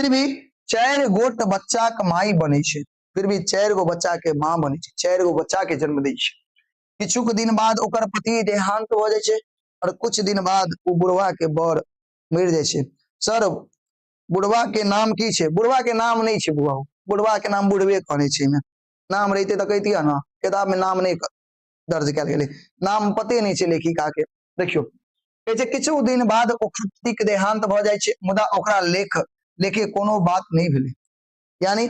भी 4 गोट बच्चा के माई बने छै, फिर भी 4 गो बच्चा के मां बने छै, 4 गो बच्चा के जन्म दै छै। किछुक दिन बाद ओकर पति देहांत भ जाय छै और कुछ दिन बाद ओ बुढ़वा के बर मर जाय छै। सर बुढ़वा के नाम की छै? बुढ़वा के नाम नहीं छै बुआ, बुढ़वा के नाम बुढ़वे कहने छै में, नाम रहते तो कहतिया ना, किताब में नाम नहीं दर्ज कयल गेलै, नाम पते नहीं छै लेखिका के। देखियो कहै छै किछु दिन बाद ओकर पति के देहांत भ जाय छै, मुदा ओकरा लेखे कोनो बात नहीं भेलै, यानी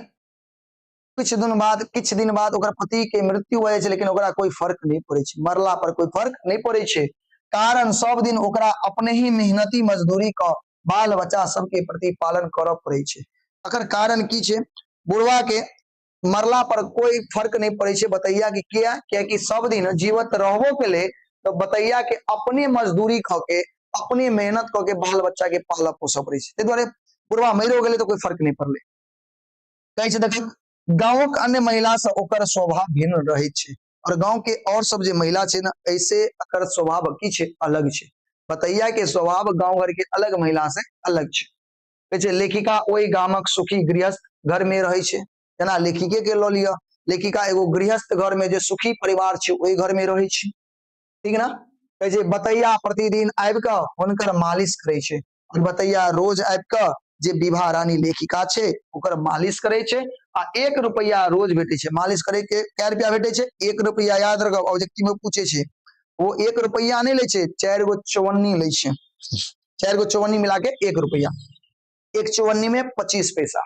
कुछ दिन बाद ओकर पति के मृत्यु हो जाय छै, लेकिन ओकरा कोई फर्क नहीं पड़े छै, मरला पर कोई फर्क नहीं पड़े छै। कारण सब दिन ओकरा अपने ही मेहनती मजदूरी का बाल बच्चा सबके प्रति पालन करऽ पड़े छै। अकर कारण की छै? बुढ़वा के मरला पर कोई फर्क नहीं पड़े छै बतैया के, किया कि सब दिन जीवित रहबो के ले तो बतैया के अपने मजदूरी ख के अपने मेहनत क के बाल बच्चा के पाल पोसऽ पड़े छै, ताहि दुआरे बुढ़वा मरियो गेलै तो कोई फर्क नहीं पड़ले। कहै छै देखियो गांव के अन्य महिला से ओकर स्वभाव भिन्न रहे छै, और गांव के और सब जे महिला छै ना ऐसे एकर स्वभाव की छै अलग छै। बतैया के स्वभाव गांव घर के अलग महिला से अलग छै। कहै छै लेखिका ओई गामक सुखी गृहस्थ घर में रहे छै, जेना लेखिके के ल लिया, लेखिका एगो गृहस्थ घर में जे सुखी परिवार छै ओई घर में रहे छै, ठीक ना। कहै छै बतैया प्रतिदिन आबि क हुनकर मालिश करे छै, और बतैया रोज आबि क जे विभा रानी लेखिका छै ओकर मालिश करे छै आ 1 रुपया रोज भेटे छै। मालिश करे के कै रुपया भेटे छै? 1 रुपया, याद रखो ऑब्जेक्टिव में पूछे छै। वो 1 रुपया नहीं ले छै, 4 गो चौवन्नी ले छै, 4 गो चौवन्नी मिला के 1 रुपया, एक चौवन्नी में 25 पैसा।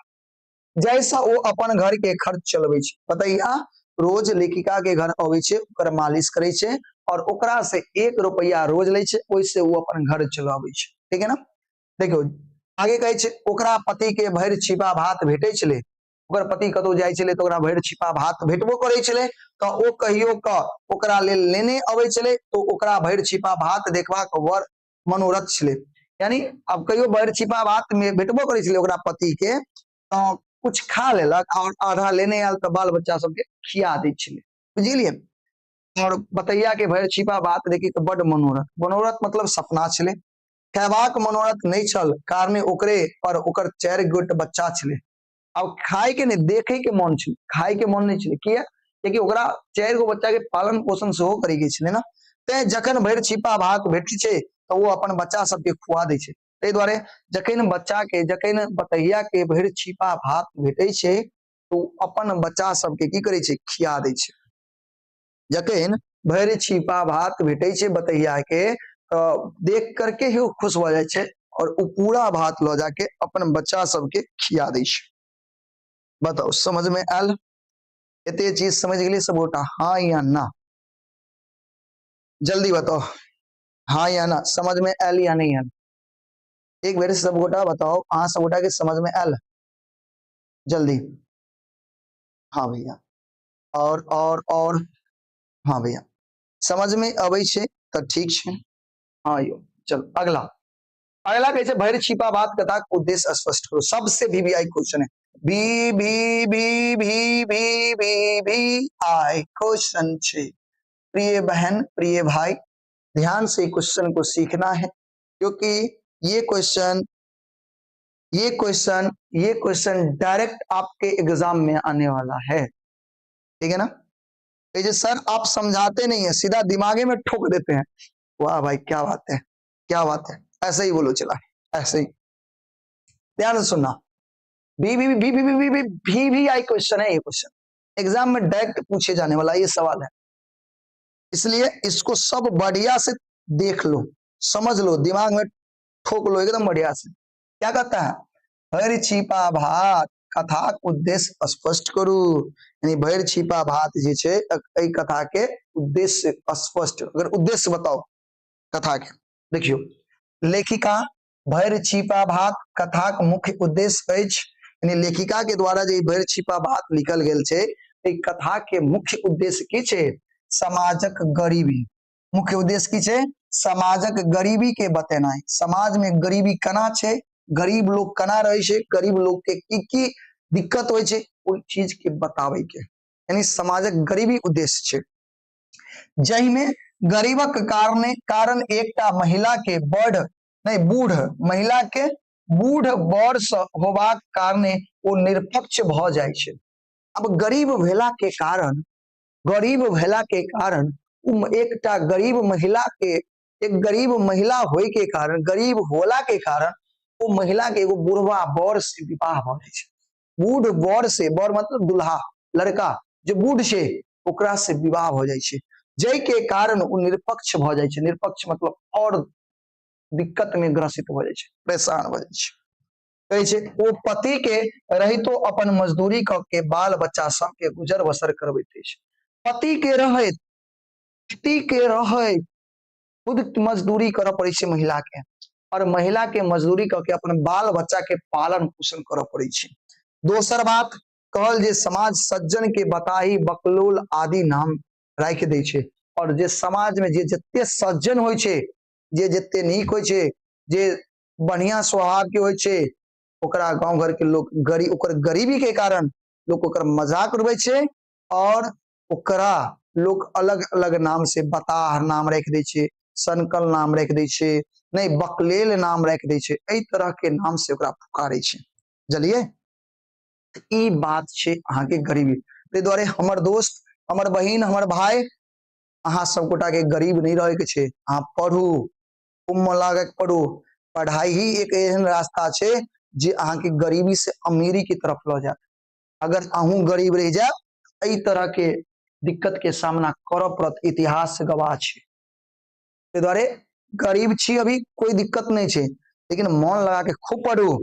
जैसा वो अपन घर के खर्च चलबे छै, बतैया रोज लेखिका के घर आवे छै, ओकर मालिश करे छै और ओकरा से 1 रुपया रोज ले छै, ओइसे वो अपन घर चलावे छै, ठीक है ना। देखियो आगे कहै छै ओकरा पति के भरि छिपा भात भेटे छले, ओकर पति कतौ जाय छले तो ओकरा भरि छिपा भात भेटबो करे छले, तो ओ कहियो क ओकरा लेल लेने अबै छले, तो ओकरा भरि छिपा भात देखबाक वर मनोरथ छले। यानी अब कहियो भरि छिपा भात में भेटबो करे छले ओकरा पति के, तो कुछ खा लेलक और आधा लेने आयल तो बाल बच्चा सबके खिया दै छले, बुझलिए। और बतैया के भरि छिपा भात देखी तो बड मनोरथ, मनोरथ मतलब सपना छले, खैबाक मनोरथ नहीं छल, कारणे ओकरे पर ओकर 4 गोट बच्चा छले। अब खाए के नहीं देखे के मन छले, खाए के मन नहीं छले, किया कि ओकरा 4 गो बच्चा के पालन पोषण सेहो करे के छले ना। ते जखन भरि छिपा भात भेटे छै तो वो अपन बच्चा सबके खुआ दै छै, ताहि दुआरे जखन बतैया के भरि छिपा भात भेटे छै तो अपन बच्चा सबके की करे छै खिया दै छै। जखन भरि छिपा भात भेटे छै बतैया के देख करके ही खुश हो जाय छै और उ पूरा भात लो जाके अपन बच्चा सबके खिया दै छै। बताओ समझ में आयल? एते चीज समझ गेली सब गोटा? हाँ या ना? जल्दी बताओ हाँ या ना, समझ में आयल या नहीं आयल? एक बार सब गोटा बताओ, हाँ सब गोटा के समझ में आयल? जल्दी। हाँ भैया। और हाँ भैया समझ में अबै छै तो ठीक छै। हाँ यो चल अगला। अगला कैसे भैर छिपा बात कथा उद्देश्य स्पष्ट करो। सबसे VVI क्वेश्चन है। भी आई क्वेश्चन छे। प्रिय बहन प्रिय भाई ध्यान से क्वेश्चन को सीखना है, क्योंकि ये क्वेश्चन डायरेक्ट आपके एग्जाम में आने वाला है। ठीक है ना? ये सर आप समझाते नहीं है, सीधा दिमागे में ठोक देते हैं। वाह भाई क्या बात है, क्या बात है, ऐसे ही बोलो चला, ऐसे ही। ध्यान से सुनना। भी आई क्वेश्चन है, ये क्वेश्चन एग्जाम में डायरेक्ट पूछे जाने वाला ये सवाल है, इसलिए इसको सब बढ़िया से देख लो, समझ लो, दिमाग में ठोक लो एकदम बढ़िया से। क्या कहता है? भैर छिपा भात कथा उद्देश्य स्पष्ट करू। यानी भैर छिपा भात जे छै एई कथा के उद्देश्य स्पष्ट, अगर उद्देश्य बताओ कथा के। देखियो लेखिका भैर छिपा भात कथा के मुख्य उद्देश्य अछि, यानी लेखिका के द्वारा जे भैर छिपा भात लिखल गेल छै, एई कथा के मुख्य उद्देश्य की छै? समाजक गरीबी। मुख्य उद्देश्य की छै? समाजक गरीबी के बतेनाई। समाज में गरीबी कना छै, गरीब लोग कना रहे छै, गरीब लोग के की दिक्कत होय छै, ओई चीज के बतावे के, यानी समाजक गरीबी उद्देश्य छै। जहि में गरीबक कारण एकटा महिला के बूढ़ महिला के बूढ़ बर होबाक कारणे ओ निरपक्ष भ जाय छै। अब गरीब भेला के कारण एकटा गरीब महिला के, एक गरीब महिला होय के कारण, गरीब होला के कारण वो महिला के एगो बुढ़वा बर से विवाह भ जाय छै। बूढ़ बर से, बर मतलब दुल्हा, लड़का जो बूढ़ छै ओकरा से विवाह भ जाय छै, जय के कारण वो निरपक्ष भ जाय छै। निरपक्ष मतलब और दिक्कत में ग्रसित भ जाय छै, परेशान भ जाय छै। कहै छै ओ पति के रहितो अपन मजदूरी क के बाल बच्चा सब के गुजर बसर करबैत अछि। पति के रहैत खुद मजदूरी करऽ पड़े छै महिला के, और महिला के मजदूरी करके अपन बाल बच्चा के पालन पोषण करऽ पड़े छै। दोसर बात कहल जे समाज सज्जन के बताही बकलोल आदि नाम राखि दै छै, और जे समाज में जे जत्ते सज्जन होय छै, जे जत्ते नीक होय छै, जे बढ़िया स्वभाव के होय छै, ओकरा गांव घर के लोग ओकर गरीबी के कारण लोग ओकर मजाक उड़बै छै, और ओकरा लोग अलग अलग नाम से बताह नाम राखि दै छै, सनकल नाम राखि दै छै, नहीं बकलेल नाम राखि दै छै, एई तरह के नाम से ओकरा पुकारे छै। बुझलिए? ई बात छै अहाँ के गरीबी। तै दुआरे हमर दोस्त, हमर बहिन, हमर भाई, अहाँ सब गोटा के गरीब नहीं रहे के छै। अहाँ पढ़ू, खूब मन लगा के पढ़ू। पढ़ाई ही एक एहन रास्ता छै जे अहाँ के गरीबी से अमीरी की तरफ ल जात। अगर अहूँ गरीब रह जाए एई तरह के दिक्कत के सामना करऽ पड़त, इतिहास गवाह छै। तै दुआरे गरीब छी अभी कोई दिक्कत नहीं छै, लेकिन मन लगा के खूब पढ़ू,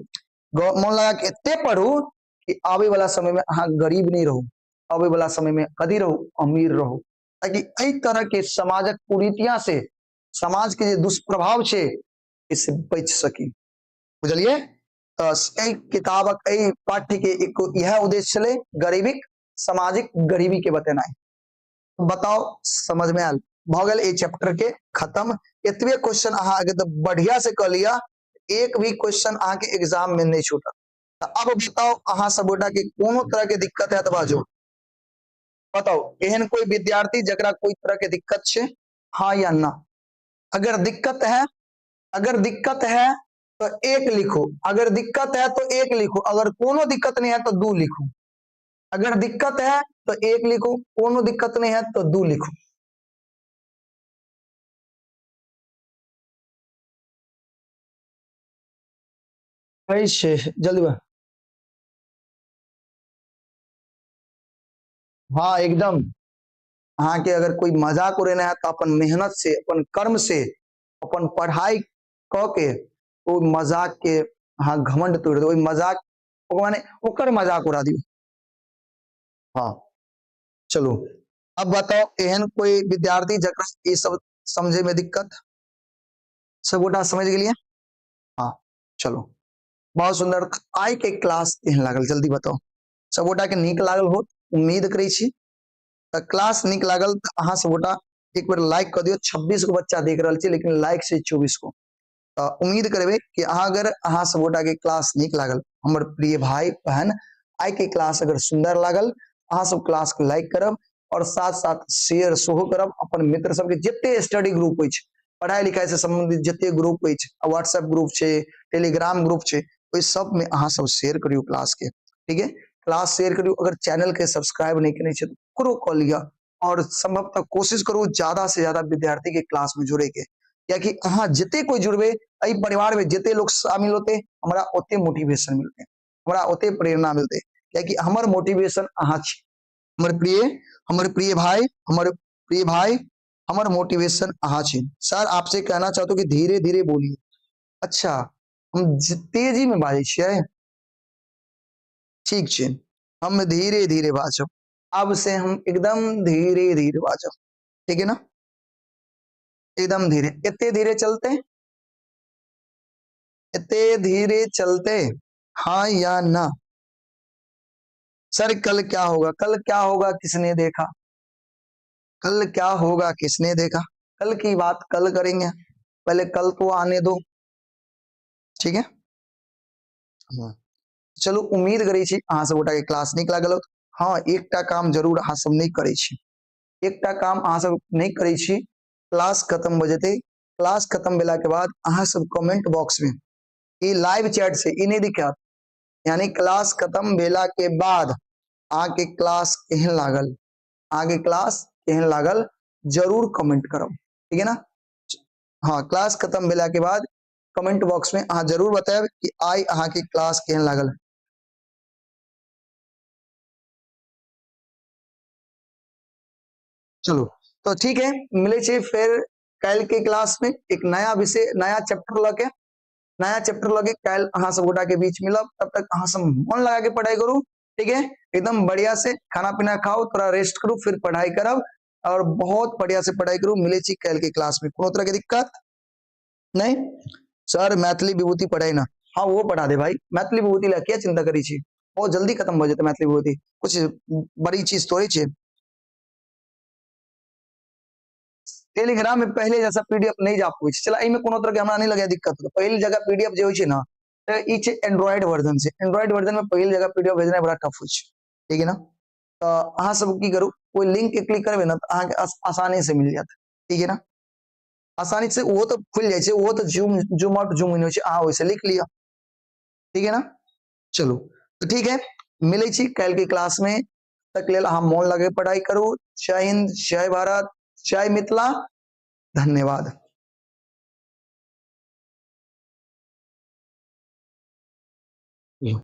मन लगा के एते पढ़ू कि आवे वाला समय में अहाँ गरीब नहीं रहू, आवे वाला समय में कथी रहू? अमीर रहू, ताकि एई तरह के समाजक कुरीतियां से, समाज के जे दुष्प्रभाव छै, इससे बच सकी। बुझलिए? तो एई किताबक एई पाठ्य के एक यह उद्देश्य छले, गरीबी सामाजिक गरीबी के बतेनाई। बताओ समझ में आयल? भ गेल ए चैप्टर के खत्म। एतबे क्वेश्चन अहाँ एकदम बढ़िया से कर लिया, एक भी क्वेश्चन अहाँ के एग्जाम में नहीं छूटत। तो अब बताओ अहाँ सब गोटा के कोनो तरह के दिक्कत है तो बाजू। बताओ एहन कोई विद्यार्थी जकरा कोई तरह के दिक्कत छे, हाँ या ना? अगर दिक्कत है तो एक लिखो, अगर दिक्कत है तो एक लिखो, अगर कोनो दिक्कत नहीं है तो 2 लिखो। अगर दिक्कत है तो 1 लिखो, कोनो दिक्कत नहीं है तो 2 लिखो। ऐसे जल्दी बा। हाँ एकदम। अहाँ के अगर कोई मजाक उड़ेना है तो अपन मेहनत से, अपन कर्म से, अपन पढ़ाई क के वो मजाक के हाँ घमंड तोड़ दो, मजाक माने ओकर मजाक उड़ा दियो। हाँ चलो अब बताओ एहन कोई विद्यार्थी जकरा ये सब समझे में दिक्कत, सब गोटा समझ गेलिए। हाँ चलो बहुत सुंदर। आइ के क्लास केहन लागल जल्दी बताओ, सब गोटा के नीक लागल हो उम्मीद करै छी। तो क्लास नीक लागल तो अहाँ सब गोटा एक बार लाइक कर दियो। 26 गो बच्चा देख रहा है लेकिन लाइक से 24 गो। तो उम्मीद करबे कि अगर अहाँ सब गोटा के क्लास नीक लागल, हमर प्रिय भाई बहन आइ के क्लास अगर सुंदर लागल अहाँ सब क्लास को लाइक करब और साथ साथ शेयर सेहो करब अपन मित्र सबके जते स्टडी ग्रुप होइ छै, पढ़ाई लिखाई से संबंधित जते ग्रुप होइ छै, व्हाट्सएप ग्रुप छै, टेलीग्राम ग्रुप छै, ओहि सब में अहाँ सब शेयर करियो क्लास के। ठीक है क्लास शेयर करियो। अगर चैनल के सब्सक्राइब नहीं करे छै तो करो कर लिया और संभवतः कोशिश करो ज्यादा से ज्यादा विद्यार्थी के क्लास में जुड़े के, कियाकि अहाँ जते कोई जुड़बे एहि परिवार में जते लोग शामिल होते हमरा ओते मोटिवेशन मिलते, हमरा ओते प्रेरणा मिलते, कियाकि हमर मोटिवेशन अहाँ छी। हमर प्रिय भाई हमर मोटिवेशन अहाँ छी। सर आपसे कहना चाहता हूँ कि धीरे धीरे बोलिए। अच्छा हम तेजी में बाजै छियै, ठीक छै हम धीरे धीरे बाजब, अब से हम एकदम धीरे धीरे बाजब, ठीक है ना, एकदम धीरे। इतने धीरे चलते, इतने धीरे चलते, हाँ या ना। सर कल क्या होगा, कल क्या होगा किसने देखा, कल क्या होगा किसने देखा, कल की बात कल करेंगे, पहले कल तो आने दो, ठीक है। हाँ। चलो उम्मीद करै छी अहाँ सब गोटा के क्लास नीक लागल। हाँ एकटा काम जरूर अहाँ सब नहीं करै छी, एकटा काम अहाँ सब नहीं करै छी, क्लास खत्म हो जेते, क्लास खत्म भेला के बाद अहाँ सब कमेंट बॉक्स में ये लाइव चैट से ई नहीं दिखात, यानी क्लास खत्म भेला के बाद आके क्लास केहन लागल, आगे क्लास केहन लागल जरूर कमेंट करब, ठीक है ना। हाँ क्लास खत्म भेला के बाद कमेंट बॉक्स में अहाँ जरूर बताएब कि आई अहाँ के क्लास केहन लागल। चलो तो ठीक है मिले छे फिर कल के क्लास में एक नया विषय नया चैप्टर लगे, नया चैप्टर लगे कल अहाँ सब गोटा के बीच मिलब। तब तक अहाँ सब मन लगा के पढ़ाई करू, ठीक है एकदम बढ़िया से खाना पीना खाओ, थोड़ा रेस्ट करो, फिर पढ़ाई करब और बहुत बढ़िया से पढ़ाई करू। मिले छी कल के क्लास में, कोनो तरह की दिक्कत नहीं। सर मैथिली विभूति पढ़ाई ना, हाँ वो पढ़ा दे भाई, मैथिली विभूति ला क्या चिंता करी छी, बहुत जल्दी खत्म हो जाते मैथिली विभूति, कुछ बड़ी चीज थोड़ी छे। टेलीग्राम में पहले जैसा पीडीएफ नहीं जा पाई, चला में कोनो तरह के हमरा नहीं लगे दिक्कत। तो पहली जगह पीडीएफ जो होय छे ना तो ई छे एंड्रॉइड वर्जन से, एंड्रॉइड वर्जन में पहली जगह पीडीएफ भेजना बड़ा टफ होय छे, ठीक है ना। तो अहाँ सब की करू कोई लिंक के क्लिक करबे ना तो अहाँ के आसानी से मिल जात, ठीक है ना, आसानी से वो तो खुल जाए छे, वो तो zoom zoom out zoom in होय छे, अहाँ वैसे लिख लिया, ठीक है ना। चलो तो ठीक है मिले छी कल के क्लास में, तक लेल अहाँ मन लगे पढ़ाई करू। जय हिंद, जय भारत, जय मिथिला, धन्यवाद।